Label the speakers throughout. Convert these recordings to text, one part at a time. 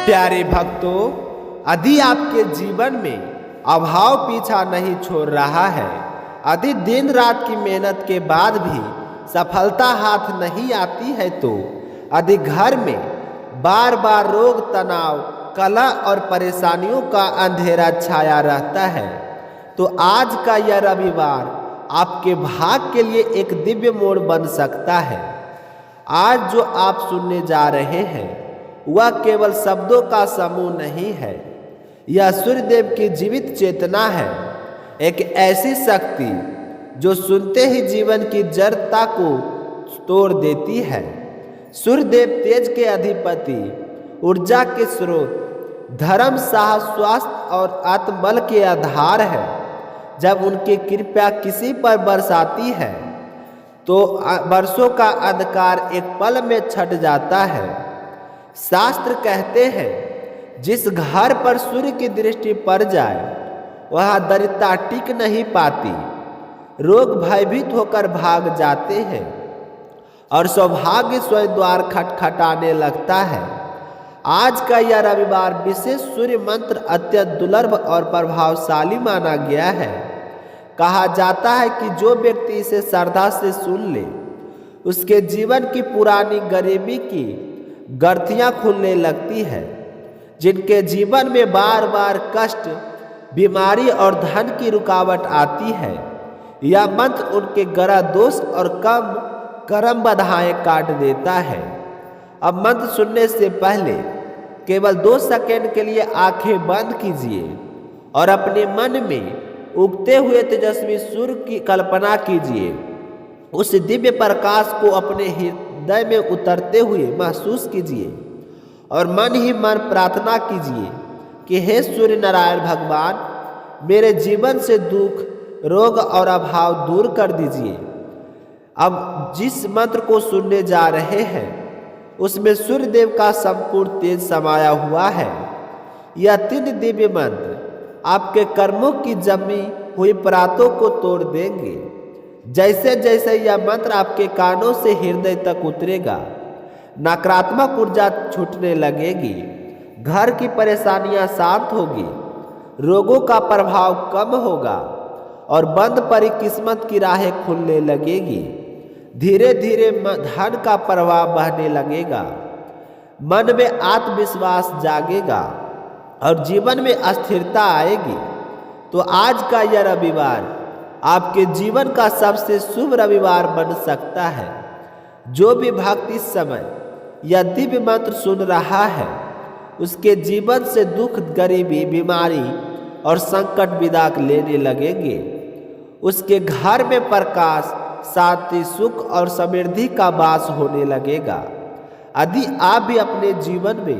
Speaker 1: प्यारे भक्तों, यदि आपके जीवन में अभाव पीछा नहीं छोड़ रहा है, यदि दिन रात की मेहनत के बाद भी सफलता हाथ नहीं आती है, तो यदि घर में बार बार रोग, तनाव, कलह और परेशानियों का अंधेरा छाया रहता है, तो आज का यह रविवार आपके भाग्य के लिए एक दिव्य मोड़ बन सकता है। आज जो आप सुनने जा रहे हैं वह केवल शब्दों का समूह नहीं है, यह सूर्यदेव की जीवित चेतना है, एक ऐसी शक्ति जो सुनते ही जीवन की जड़ता को तोड़ देती है। सूर्यदेव तेज के अधिपति, ऊर्जा के स्रोत, धर्म, साहस, स्वास्थ्य और आत्मबल के आधार है। जब उनकी कृपा किसी पर बरसाती है तो वर्षों का अंधकार एक पल में छट जाता है। शास्त्र कहते हैं, जिस घर पर सूर्य की दृष्टि पड़ जाए वहाँ दरिद्रता टिक नहीं पाती, रोग भयभीत होकर भाग जाते हैं और सौभाग्य स्वयं द्वार खटखटाने लगता है। आज का यह रविवार विशेष सूर्य मंत्र अत्यंत दुर्लभ और प्रभावशाली माना गया है। कहा जाता है कि जो व्यक्ति इसे श्रद्धा से सुन ले, उसके जीवन की पुरानी गरीबी की गर्तियां खुलने लगती है। जिनके जीवन में बार बार कष्ट, बीमारी और धन की रुकावट आती है, यह मंत्र उनके ग्रह दोष और कम कर्म बाधाएं काट देता है। अब मंत्र सुनने से पहले केवल 2 सेकंड के लिए आंखें बंद कीजिए और अपने मन में उगते हुए तेजस्वी सूर्य की कल्पना कीजिए। उस दिव्य प्रकाश को अपने हृदय में उतरते हुए महसूस कीजिए और मन ही मन प्रार्थना कीजिए कि हे सूर्य नारायण भगवान, मेरे जीवन से दुख, रोग और अभाव दूर कर दीजिए। अब जिस मंत्र को सुनने जा रहे हैं उसमें सूर्यदेव का संपूर्ण तेज समाया हुआ है। यह 3 दिव्य मंत्र आपके कर्मों की जमी हुई परातों को तोड़ देंगे। जैसे जैसे यह मंत्र आपके कानों से हृदय तक उतरेगा, नकारात्मक ऊर्जा छूटने लगेगी, घर की परेशानियां शांत होगी, रोगों का प्रभाव कम होगा और बंद पड़ी किस्मत की राहें खुलने लगेगी। धीरे धीरे धन का प्रवाह बहने लगेगा, मन में आत्मविश्वास जागेगा और जीवन में स्थिरता आएगी। तो आज का यह रविवार आपके जीवन का सबसे शुभ रविवार बन सकता है। जो भी भक्त इस समय यह दिव्य मंत्र सुन रहा है, उसके जीवन से दुख, गरीबी, बीमारी और संकट विदा लेने लगेंगे। उसके घर में प्रकाश, शांति, सुख और समृद्धि का वास होने लगेगा। यदि आप भी अपने जीवन में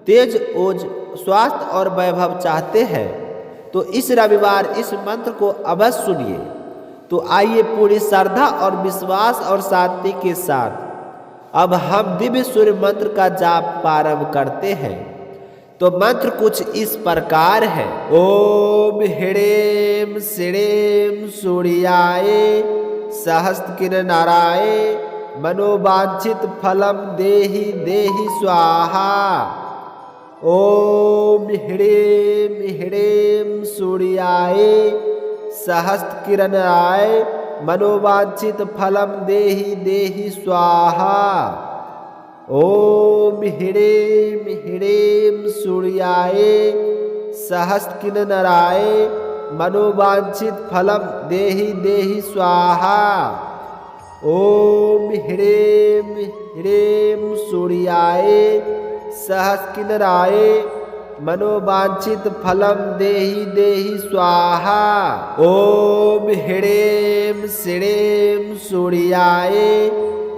Speaker 1: तेज, ओज, स्वास्थ्य और वैभव चाहते हैं तो इस रविवार इस मंत्र को अवश्य सुनिए। तो आइए पूरी श्रद्धा और विश्वास और शांति के साथ अब हम दिव्य सूर्य मंत्र का जाप प्रारंभ करते हैं। तो मंत्र कुछ इस प्रकार है। ओम ह्रीं श्रीं सूर्याय सहस्त्रकिरणाय मनोवांछित फलम देहि देहि स्वाहा। ओम ह्रीं ह्रीं सूर्याय सहस्त्रकिरणाय मनोवांछित फलम देहि देहि स्वाहा। ओम ह्रीं ह्रीं सूर्याय सहस्त्रकिरणाय मनोवांछित फलम देहि देहि स्वाहा। ओम ह्रीं ह्रीं सूर्याय सहस्त्रकिरणाय मनोवांछित फलम देहि देहि स्वाहा। ओम ह्रीं श्रीं सूर्याय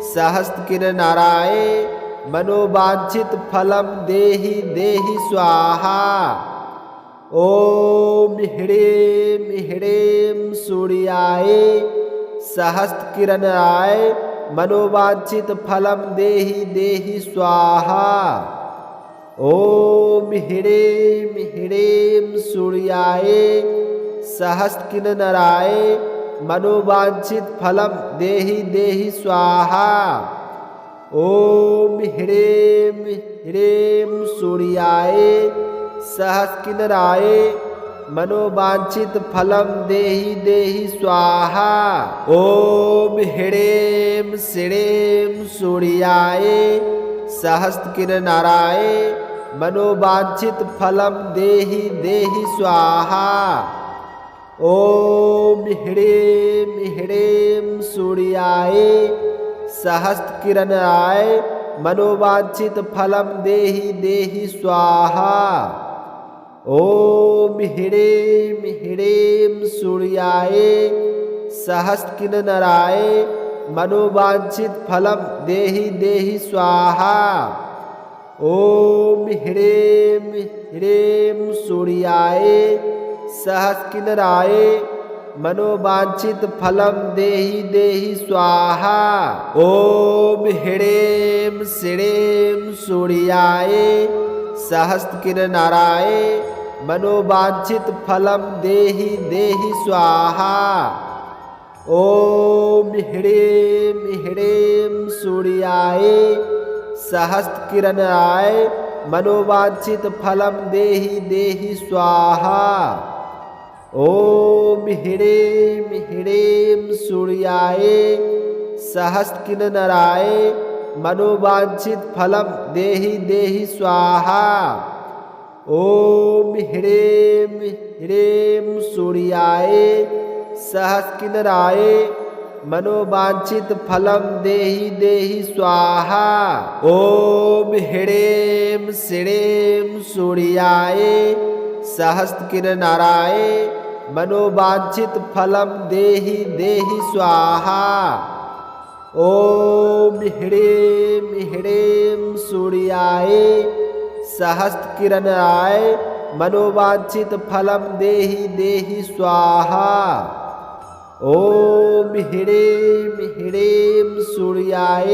Speaker 1: सहस्त्रकिरणाय मनोवांछित फलम देहि देहि स्वाहा। ओम ह्रीं ह्रीं सूर्याय सहस्त्रकिरणाय मनोवांछित फलम देहि देहि स्वाहा। ओम ह्रीं ह्रीं सूर्याय सहस्त्रकिरणाय मनोवांछित फलम देहि देहि स्वाहा। ॐ ह्रीं ह्रीं सूर्याय सहस्रकिन्नराय मनोवांछित फलम देहि देहि स्वाहा। ॐ ह्रीं श्रीं सूर्याय सहस्रकिन्नराय मनोवांछित फलम देहि देहि स्वाहा। ॐ ह्रीं ह्रीं सूर्याय सहस्रकिन्नराय मनोवांछित फलम देहि देहि स्वाहा। ॐ ह्रीं ह्रीं सूर्याय सहस्रकिन्नराय मनोवांछित फलम देहि देहि स्वाहा। ॐ ह्रीं ह्रीं सूर्याय सहस्रकिन्नराय मनोवांछित फलम देहि देहि स्वाहा। ॐ ह्रीं श्रीं सूर्याय सहस्रकिन्नराय मनोवांछित फलम देहि देहि स्वाहा। ॐ ह्रीं ह्रीं सूर्याय सहस्रकिन्नराय मनोवांछित फलम देहि देहि स्वाहा। ॐ ह्रीं ह्रीं सूर्याय सहस्रकिन्नराय मनोवांछित फलम देहि देहि स्वाहा। ॐ ह्रीं ह्रीं सूर्याय सहस्रकिन्नराय मनोवांछित फलम देहि देहि स्वाहा। ॐ ह्रीं श्रीं सूर्याय सहस्रकिन्नराय मनोवांछित फलम देहि देहि स्वाहा। ॐ ह्रीं ह्रीं सूर्याय सहस्रकिन्नराय मनोवांछित फलम देहि देहि स्वाहा। ॐ ह्रीं ह्रीं सूर्याय